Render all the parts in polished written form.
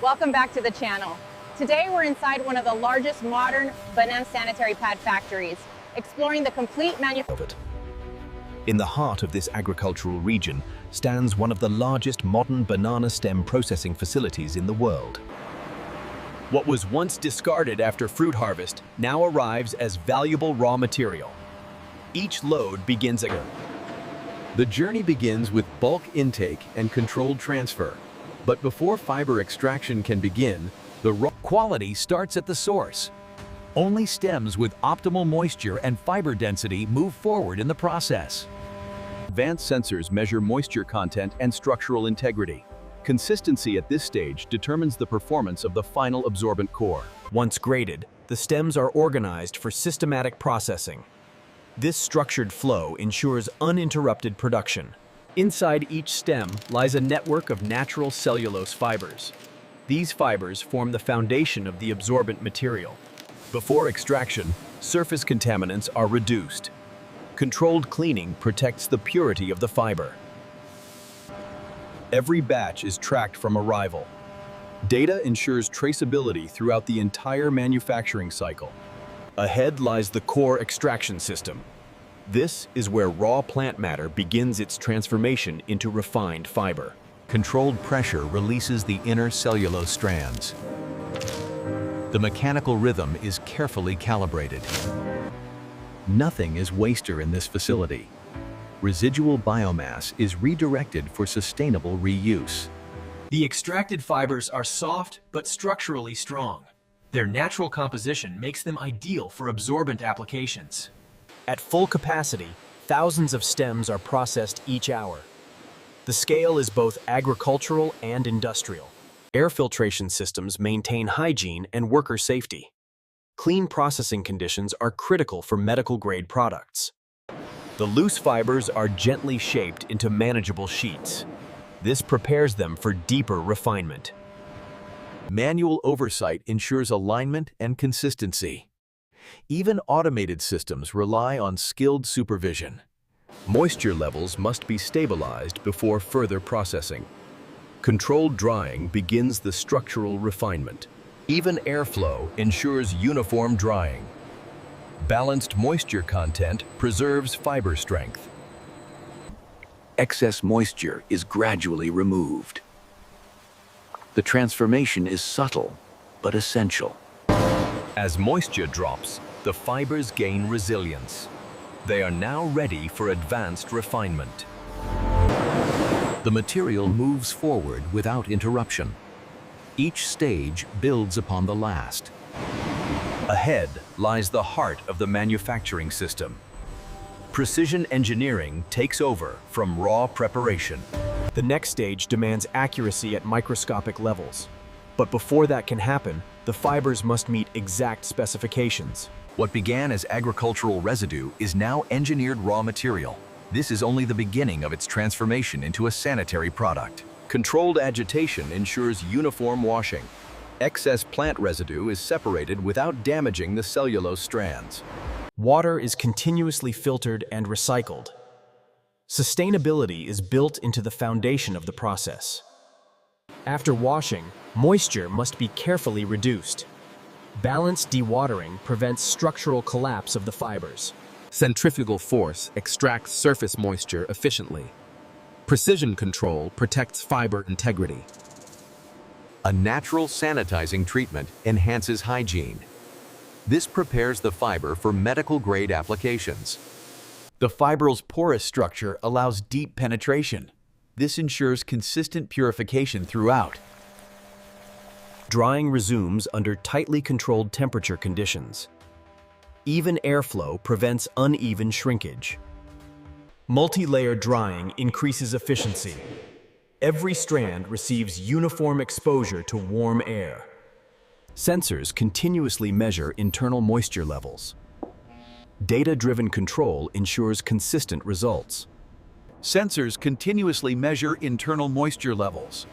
Welcome back to the channel. Today we're inside one of the largest modern banana sanitary pad factories, exploring the complete manufacturing. In the heart of this agricultural region stands one of the largest modern banana stem processing facilities in the world. What was once discarded after fruit harvest now arrives as valuable raw material. Each load begins again. The journey begins with bulk intake and controlled transfer. But before fiber extraction can begin, the raw Quality starts at the source. Only stems with optimal moisture and fiber density move forward in the process. Advanced sensors measure moisture content and structural integrity. Consistency at this stage determines the performance of the final absorbent core. Once graded, the stems are organized for systematic processing. This structured flow ensures uninterrupted production. Inside each stem lies a network of natural cellulose fibers. These fibers form the foundation of the absorbent material. Before extraction, surface contaminants are reduced. Controlled cleaning protects the purity of the fiber. Every batch is tracked from arrival. Data ensures traceability throughout the entire manufacturing cycle. Ahead lies the core extraction system. This is where raw plant matter begins its transformation into refined fiber. Controlled pressure releases the inner cellulose strands. The mechanical rhythm is carefully calibrated. Nothing is waster in this facility. Residual biomass is redirected for sustainable reuse. The extracted fibers are soft but structurally strong. Their natural composition makes them ideal for absorbent applications. At full capacity, thousands of stems are processed each hour. The scale is both agricultural and industrial. Air filtration systems maintain hygiene and worker safety. Clean processing conditions are critical for medical-grade products. The loose fibers are gently shaped into manageable sheets. This prepares them for deeper refinement. Manual oversight ensures alignment and consistency. Even automated systems rely on skilled supervision. Moisture levels must be stabilized before further processing. Controlled drying begins the structural refinement. Even airflow ensures uniform drying. Balanced moisture content preserves fiber strength. Excess moisture is gradually removed. The transformation is subtle, but essential. As moisture drops, the fibers gain resilience. They are now ready for advanced refinement. The material moves forward without interruption. Each stage builds upon the last. Ahead lies the heart of the manufacturing system. Precision engineering takes over from raw preparation. The next stage demands accuracy at microscopic levels. But before that can happen, the fibers must meet exact specifications. What began as agricultural residue is now engineered raw material. This is only the beginning of its transformation into a sanitary product. Controlled agitation ensures uniform washing. Excess plant residue is separated without damaging the cellulose strands. Water is continuously filtered and recycled. Sustainability is built into the foundation of the process. After washing, moisture must be carefully reduced. Balanced dewatering prevents structural collapse of the fibers. Centrifugal force extracts surface moisture efficiently. Precision control protects fiber integrity. A natural sanitizing treatment enhances hygiene. This prepares the fiber for medical-grade applications. The fibril's porous structure allows deep penetration. This ensures consistent purification throughout. Drying resumes under tightly controlled temperature conditions. Even airflow prevents uneven shrinkage. Multi-layer drying increases efficiency. Every strand receives uniform exposure to warm air. Sensors continuously measure internal moisture levels. Data-driven control ensures consistent results. Sensors continuously measure internal moisture levels.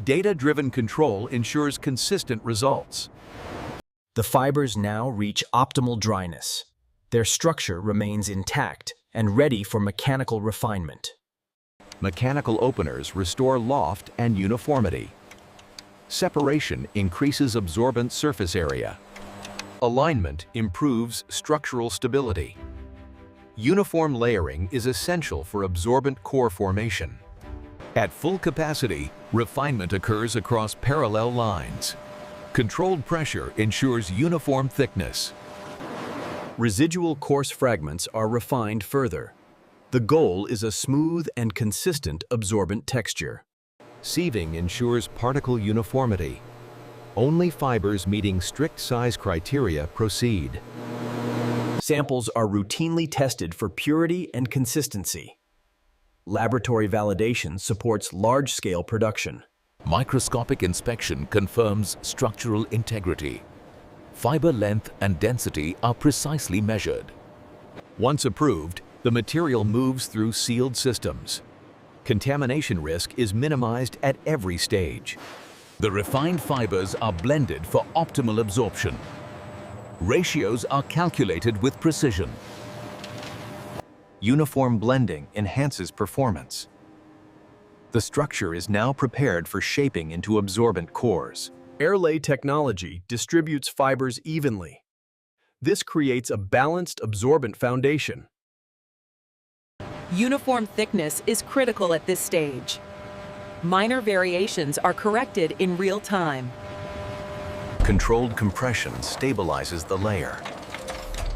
Data-driven control ensures consistent results. The fibers now reach optimal dryness. Their structure remains intact and ready for mechanical refinement. Mechanical openers restore loft and uniformity. Separation increases absorbent surface area. Alignment improves structural stability. Uniform layering is essential for absorbent core formation. At full capacity, refinement occurs across parallel lines. Controlled pressure ensures uniform thickness. Residual coarse fragments are refined further. The goal is a smooth and consistent absorbent texture. Sieving ensures particle uniformity. Only fibers meeting strict size criteria proceed. Samples are routinely tested for purity and consistency. Laboratory validation supports large-scale production. Microscopic inspection confirms structural integrity. Fiber length and density are precisely measured. Once approved, the material moves through sealed systems. Contamination risk is minimized at every stage. The refined fibers are blended for optimal absorption. Ratios are calculated with precision. Uniform blending enhances performance. The structure is now prepared for shaping into absorbent cores. Airlay technology distributes fibers evenly. This creates a balanced absorbent foundation. Uniform thickness is critical at this stage. Minor variations are corrected in real time. Controlled compression stabilizes the layer.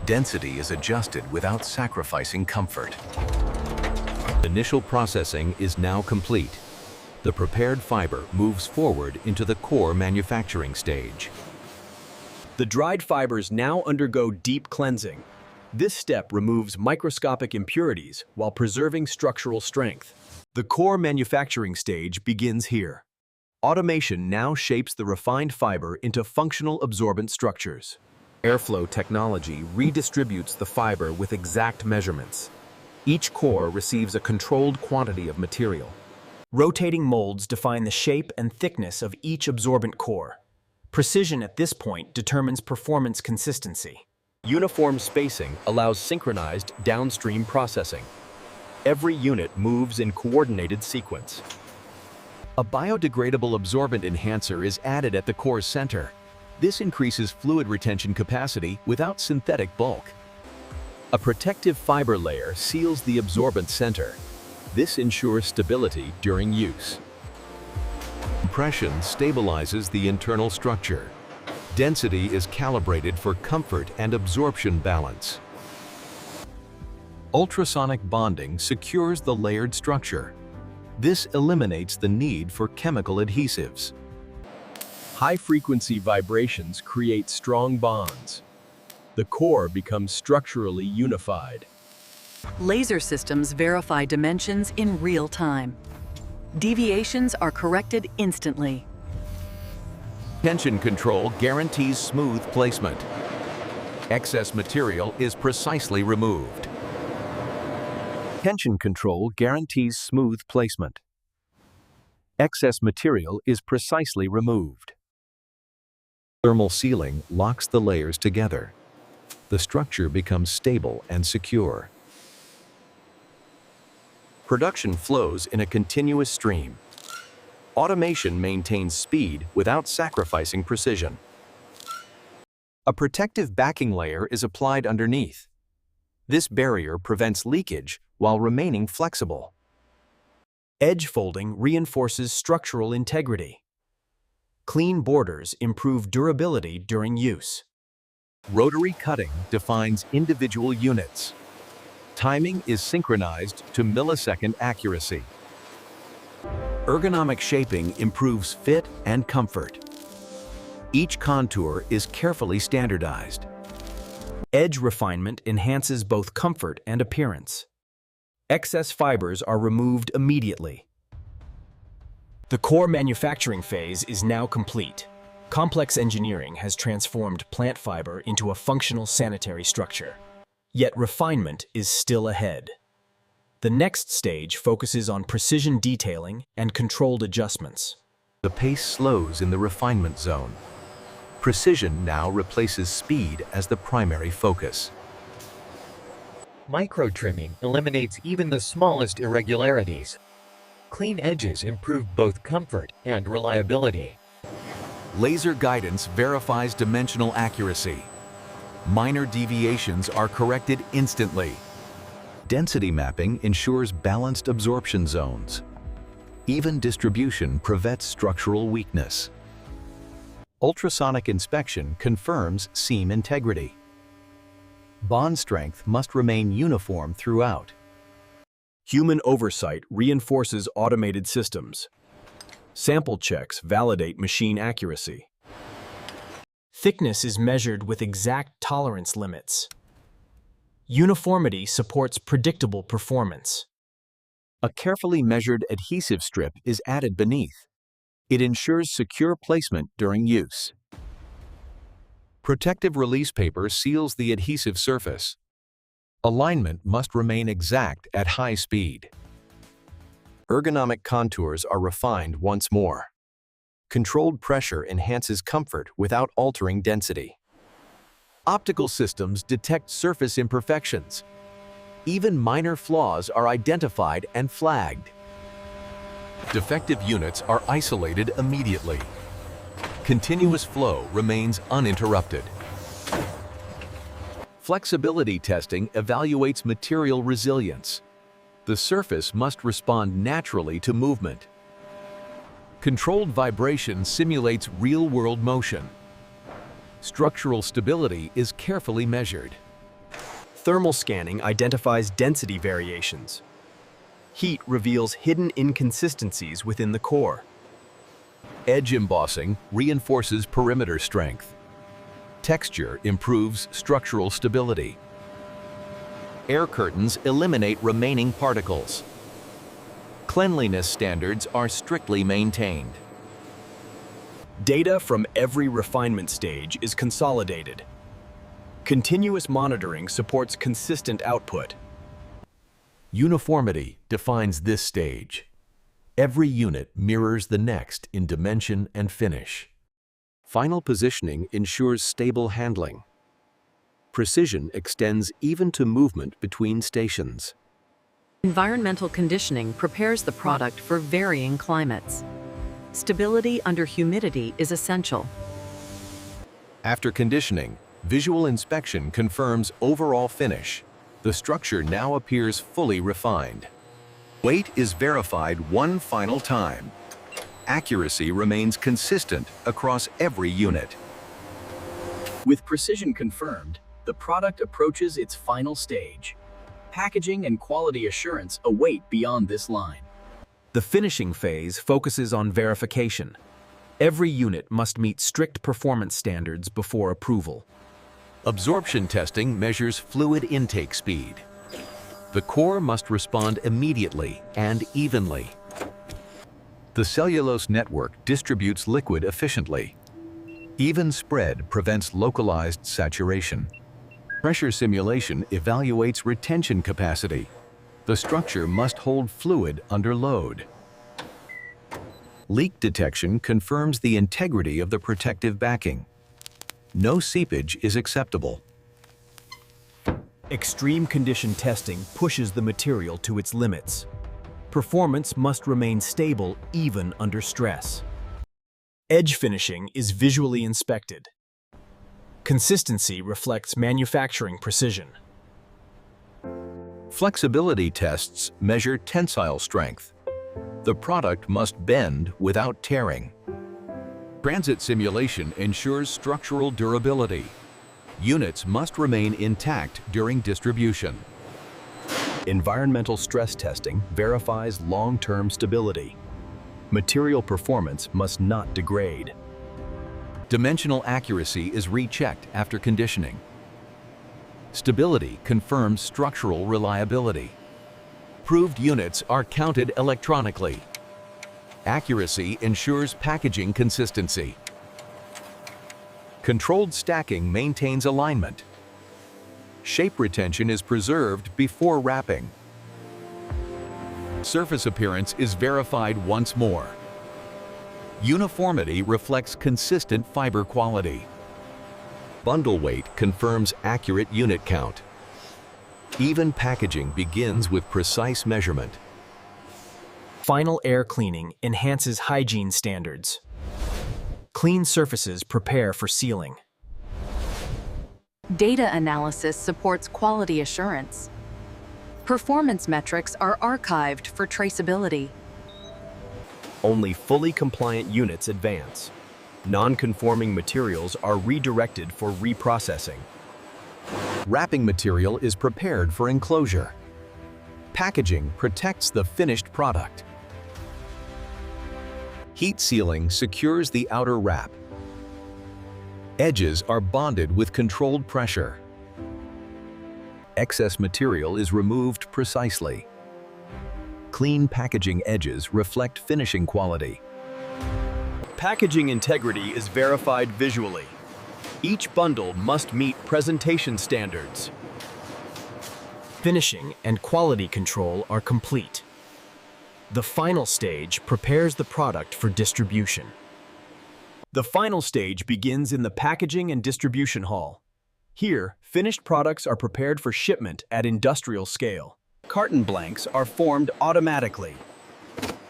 Density is adjusted without sacrificing comfort. Initial processing is now complete. The prepared fiber moves forward into the core manufacturing stage. The dried fibers now undergo deep cleansing. This step removes microscopic impurities while preserving structural strength. The core manufacturing stage begins here. Automation now shapes the refined fiber into functional absorbent structures. Airflow technology redistributes the fiber with exact measurements. Each core receives a controlled quantity of material. Rotating molds define the shape and thickness of each absorbent core. Precision at this point determines performance consistency. Uniform spacing allows synchronized downstream processing. Every unit moves in coordinated sequence. A biodegradable absorbent enhancer is added at the core center. This increases fluid retention capacity without synthetic bulk. A protective fiber layer seals the absorbent center. This ensures stability during use. Compression stabilizes the internal structure. Density is calibrated for comfort and absorption balance. Ultrasonic bonding secures the layered structure. This eliminates the need for chemical adhesives. High-frequency vibrations create strong bonds. The core becomes structurally unified. Laser systems verify dimensions in real time. Deviations are corrected instantly. Tension control guarantees smooth placement. Excess material is precisely removed. Tension control guarantees smooth placement. Excess material is precisely removed. Thermal sealing locks the layers together. The structure becomes stable and secure. Production flows in a continuous stream. Automation maintains speed without sacrificing precision. A protective backing layer is applied underneath. This barrier prevents leakage while remaining flexible. Edge folding reinforces structural integrity. Clean borders improve durability during use. Rotary cutting defines individual units. Timing is synchronized to millisecond accuracy. Ergonomic shaping improves fit and comfort. Each contour is carefully standardized. Edge refinement enhances both comfort and appearance. Excess fibers are removed immediately. The core manufacturing phase is now complete. Complex engineering has transformed plant fiber into a functional sanitary structure. Yet refinement is still ahead. The next stage focuses on precision detailing and controlled adjustments. The pace slows in the refinement zone. Precision now replaces speed as the primary focus. Micro-trimming eliminates even the smallest irregularities. Clean edges improve both comfort and reliability. Laser guidance verifies dimensional accuracy. Minor deviations are corrected instantly. Density mapping ensures balanced absorption zones. Even distribution prevents structural weakness. Ultrasonic inspection confirms seam integrity. Bond strength must remain uniform throughout. Human oversight reinforces automated systems. Sample checks validate machine accuracy. Thickness is measured with exact tolerance limits. Uniformity supports predictable performance. A carefully measured adhesive strip is added beneath. It ensures secure placement during use. Protective release paper seals the adhesive surface. Alignment must remain exact at high speed. Ergonomic contours are refined once more. Controlled pressure enhances comfort without altering density. Optical systems detect surface imperfections. Even minor flaws are identified and flagged. Defective units are isolated immediately. Continuous flow remains uninterrupted. Flexibility testing evaluates material resilience. The surface must respond naturally to movement. Controlled vibration simulates real-world motion. Structural stability is carefully measured. Thermal scanning identifies density variations. Heat reveals hidden inconsistencies within the core. Edge embossing reinforces perimeter strength. Texture improves structural stability. Air curtains eliminate remaining particles. Cleanliness standards are strictly maintained. Data from every refinement stage is consolidated. Continuous monitoring supports consistent output. Uniformity defines this stage. Every unit mirrors the next in dimension and finish. Final positioning ensures stable handling. Precision extends even to movement between stations. Environmental conditioning prepares the product for varying climates. Stability under humidity is essential. After conditioning, visual inspection confirms overall finish. The structure now appears fully refined. Weight is verified one final time. Accuracy remains consistent across every unit. With precision confirmed, the product approaches its final stage. Packaging and quality assurance await beyond this line. The finishing phase focuses on verification. Every unit must meet strict performance standards before approval. Absorption testing measures fluid intake speed. The core must respond immediately and evenly. The cellulose network distributes liquid efficiently. Even spread prevents localized saturation. Pressure simulation evaluates retention capacity. The structure must hold fluid under load. Leak detection confirms the integrity of the protective backing. No seepage is acceptable. Extreme condition testing pushes the material to its limits. Performance must remain stable even under stress. Edge finishing is visually inspected. Consistency reflects manufacturing precision. Flexibility tests measure tensile strength. The product must bend without tearing. Transit simulation ensures structural durability. Units must remain intact during distribution. Environmental stress testing verifies long-term stability. Material performance must not degrade. Dimensional accuracy is rechecked after conditioning. Stability confirms structural reliability. Approved units are counted electronically. Accuracy ensures packaging consistency. Controlled stacking maintains alignment. Shape retention is preserved before wrapping. Surface appearance is verified once more. Uniformity reflects consistent fiber quality. Bundle weight confirms accurate unit count. Even packaging begins with precise measurement. Final air cleaning enhances hygiene standards. Clean surfaces prepare for sealing. Data analysis supports quality assurance. Performance metrics are archived for traceability. Only fully compliant units advance. Non-conforming materials are redirected for reprocessing. Wrapping material is prepared for enclosure. Packaging protects the finished product. Heat sealing secures the outer wrap. Edges are bonded with controlled pressure. Excess material is removed precisely. Clean packaging edges reflect finishing quality. Packaging integrity is verified visually. Each bundle must meet presentation standards. Finishing and quality control are complete. The final stage prepares the product for distribution. The final stage begins in the packaging and distribution hall. Here, finished products are prepared for shipment at industrial scale. Carton blanks are formed automatically.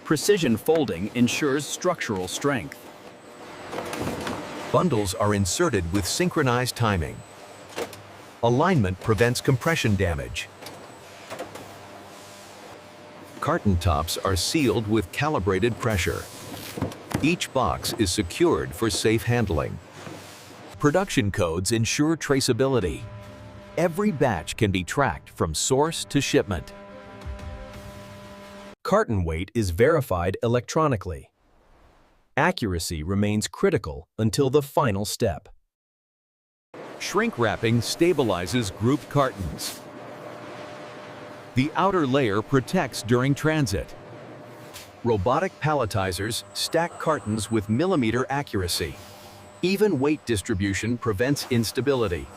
Precision folding ensures structural strength. Bundles are inserted with synchronized timing. Alignment prevents compression damage. Carton tops are sealed with calibrated pressure. Each box is secured for safe handling. Production codes ensure traceability. Every batch can be tracked from source to shipment. Carton weight is verified electronically. Accuracy remains critical until the final step. Shrink wrapping stabilizes grouped cartons. The outer layer protects during transit. Robotic palletizers stack cartons with millimeter accuracy. Even weight distribution prevents instability.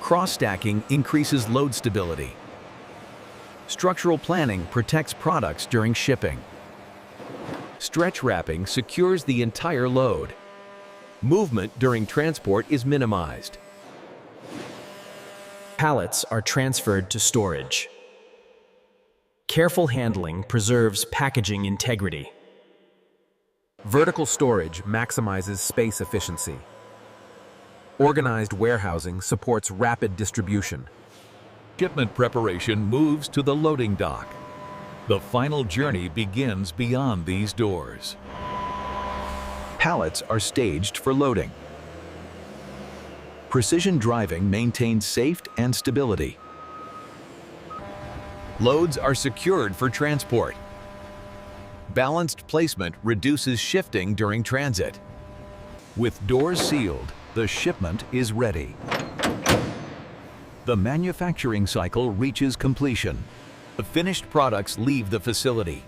Cross-stacking increases load stability. Structural planning protects products during shipping. Stretch wrapping secures the entire load. Movement during transport is minimized. Pallets are transferred to storage. Careful handling preserves packaging integrity. Vertical storage maximizes space efficiency. Organized warehousing supports rapid distribution. Shipment preparation moves to the loading dock. The final journey begins beyond these doors. Pallets are staged for loading. Precision driving maintains safety and stability. Loads are secured for transport. Balanced placement reduces shifting during transit. With doors sealed, the shipment is ready. The manufacturing cycle reaches completion. The finished products leave the facility.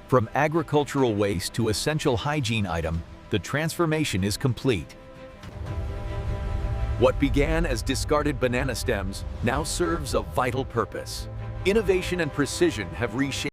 From agricultural waste to essential hygiene item, the transformation is complete. What began as discarded banana stems now serves a vital purpose. Innovation and precision have reshaped